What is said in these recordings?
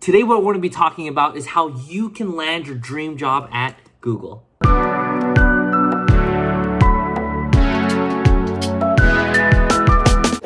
Today what we're going to be talking about is how you can land your dream job at Google.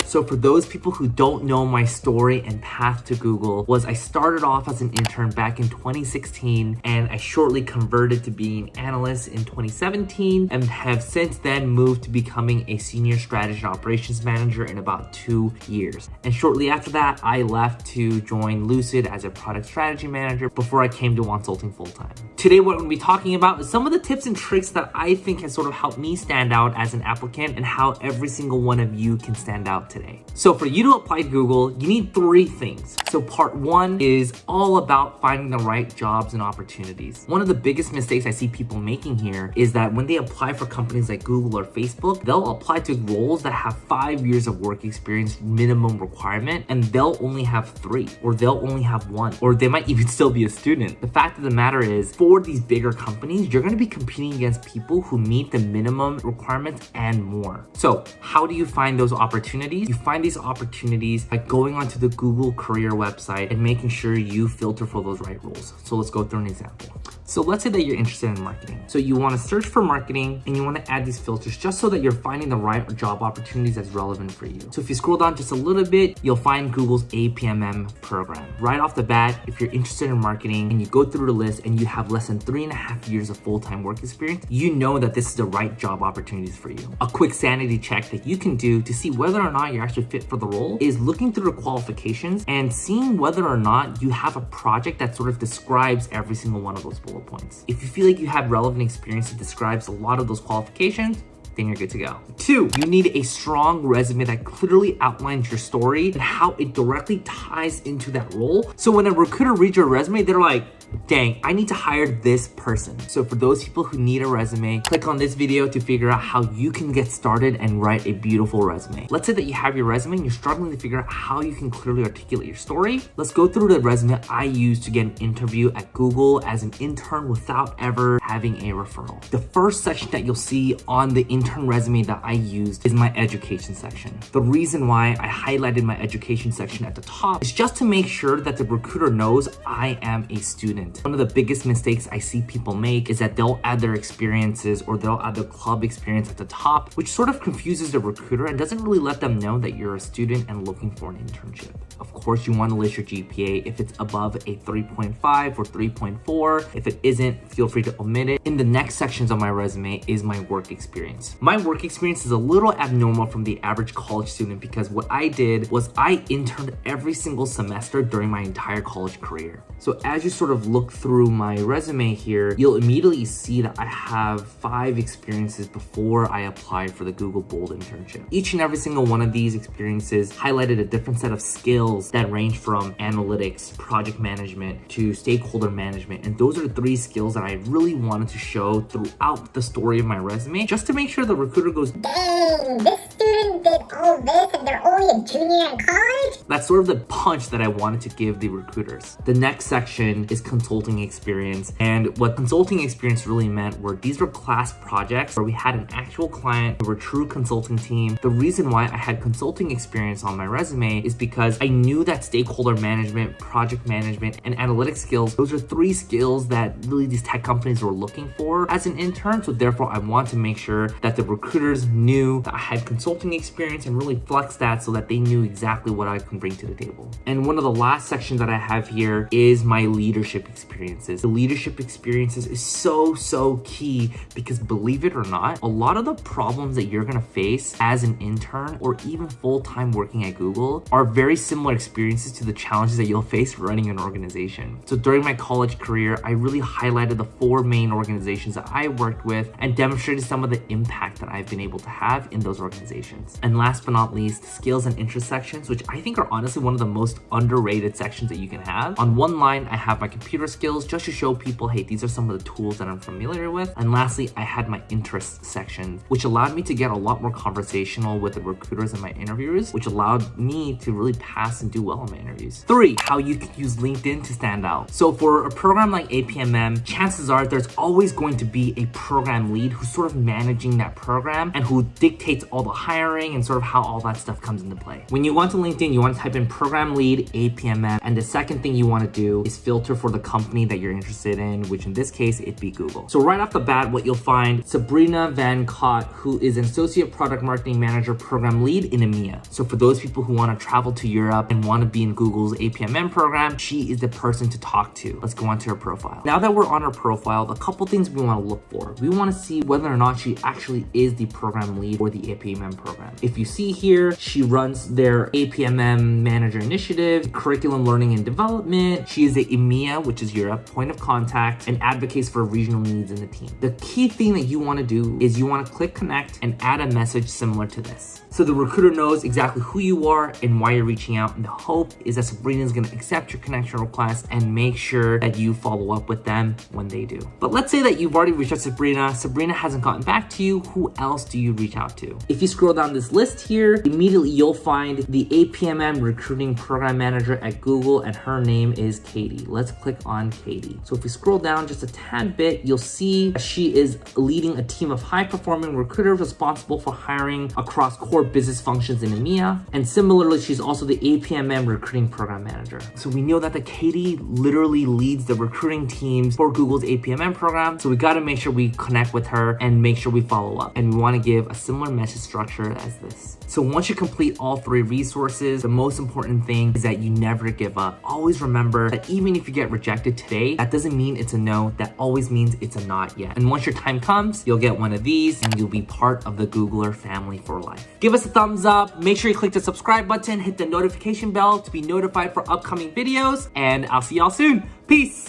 So for those people who don't know, my story and path to Google was I started off as an intern back in 2016 and I shortly converted to being an analyst in 2017 and have since then moved to becoming a senior strategy and operations manager in about 2 years. And shortly after that, I left to join Lucid as a product strategy manager before I came to Wonsulting full-time. Today, what we're going to be talking about is some of the tips and tricks that I think has sort of helped me stand out as an applicant and how every single one of you can stand out today. So for you to apply to Google, you need 3 things. So part 1 is all about finding the right jobs and opportunities. One of the biggest mistakes I see people making here is that when they apply for companies like Google or Facebook, they'll apply to roles that have 5 years of work experience minimum requirement, and they'll only have 3, or they'll only have 1, or they might even still be a student. The fact of the matter is, for these bigger companies, you're going to be competing against people who meet the minimum requirements and more. So how do you find those opportunities? You find these opportunities by going onto the Google career website and making sure you filter for those right roles. So let's go through an example. So let's say that you're interested in marketing. So you want to search for marketing and you want to add these filters just so that you're finding the right job opportunities that's relevant for you. So if you scroll down just a little bit, you'll find Google's APMM program. Right off the bat, if you're interested in marketing and you go through the list and you have less than 3.5 years of full-time work experience, you know that this is the right job opportunities for you. A quick sanity check that you can do to see whether or not you're actually fit for the role is looking through the qualifications and seeing whether or not you have a project that sort of describes every single one of those bullet points. If you feel like you have relevant experience that describes a lot of those qualifications, then you're good to go. 2, you need a strong resume that clearly outlines your story and how it directly ties into that role. So when a recruiter reads your resume, they're like, dang, I need to hire this person. So for those people who need a resume, click on this video to figure out how you can get started and write a beautiful resume. Let's say that you have your resume and you're struggling to figure out how you can clearly articulate your story. Let's go through the resume I used to get an interview at Google as an intern without ever having a referral. The first section that you'll see on the intern resume that I used is my education section. The reason why I highlighted my education section at the top is just to make sure that the recruiter knows I am a student. One of the biggest mistakes I see people make is that they'll add their experiences or they'll add their club experience at the top, which sort of confuses the recruiter and doesn't really let them know that you're a student and looking for an internship. Of course, you want to list your GPA if it's above a 3.5 or 3.4. If it isn't, feel free to omit it. In the next sections of my resume is my work experience. My work experience is a little abnormal from the average college student because what I did was I interned every single semester during my entire college career. So as you sort of look through my resume here, you'll immediately see that I have 5 experiences before I applied for the Google Bold internship. Each and every single one of these experiences highlighted a different set of skills that range from analytics, project management, to stakeholder management. And those are the 3 skills that I really wanted to show throughout the story of my resume, just to make sure the recruiter goes, dang, this student did all this and they're only a junior in college? That's sort of the punch that I wanted to give the recruiters. The next section is consulting experience. And what consulting experience really meant were these were class projects where we had an actual client, we were a true consulting team. The reason why I had consulting experience on my resume is because I knew that stakeholder management, project management, and analytics skills, those are 3 skills that really these tech companies were looking for as an intern. So therefore, I want to make sure that the recruiters knew that I had consulting experience and really flex that so that they knew exactly what I can bring to the table. And one of the last sections that I have here is my leadership experiences. The leadership experiences is so key because believe it or not, a lot of the problems that you're gonna face as an intern or even full-time working at Google are very similar experiences to the challenges that you'll face running an organization. So during my college career, I really highlighted the 4 main organizations that I worked with and demonstrated some of the impact that I've been able to have in those organizations. And last but not least, skills and interest sections, which I think are honestly one of the most underrated sections that you can have. On one line, I have my computer skills just to show people, hey, these are some of the tools that I'm familiar with. And lastly, I had my interest section, which allowed me to get a lot more conversational with the recruiters and my interviewers, which allowed me to really pass and do well on my interviews. 3, how you can use LinkedIn to stand out. So for a program like APMM, chances are there's always going to be a program lead who's sort of managing that program and who dictates all the hiring hiring and sort of how all that stuff comes into play. When you go onto LinkedIn, you want to type in program lead APMM, and the second thing you want to do is filter for the company that you're interested in, which in this case, it'd be Google. So right off the bat, what you'll find, Sabrina Van Cott, who is an Associate Product Marketing Manager Program Lead in EMEA. So for those people who want to travel to Europe and want to be in Google's APMM program, she is the person to talk to. Let's go onto her profile. Now that we're on her profile, a couple things we want to look for. We want to see whether or not she actually is the program lead for the APMM program. If you see here, she runs their APMM Manager Initiative, Curriculum Learning and Development. She is the EMEA, which is Europe, point of contact, and advocates for regional needs in the team. The key thing that you want to do is you want to click connect and add a message similar to this. So the recruiter knows exactly who you are and why you're reaching out. And the hope is that Sabrina is going to accept your connection request and make sure that you follow up with them when they do. But let's say that you've already reached out to Sabrina. Sabrina hasn't gotten back to you. Who else do you reach out to? If you scroll down this list here, immediately you'll find the APMM Recruiting Program Manager at Google, and her name is Katie. Let's click on Katie. So if we scroll down just a tad bit, you'll see she is leading a team of high-performing recruiters responsible for hiring across core business functions in EMEA. And similarly, she's also the APMM Recruiting Program Manager. So we know that the Katie literally leads the recruiting teams for Google's APMM program. So we got to make sure we connect with her and make sure we follow up. And we want to give a similar message structure as this. So once you complete all three resources, the most important thing is that you never give up. Always remember that even if you get rejected today, that doesn't mean it's a no. That always means it's a not yet. And once your time comes, you'll get one of these and you'll be part of the Googler family for life. Give us a thumbs up. Make sure you click the subscribe button, hit the notification bell to be notified for upcoming videos, and I'll see y'all soon. Peace.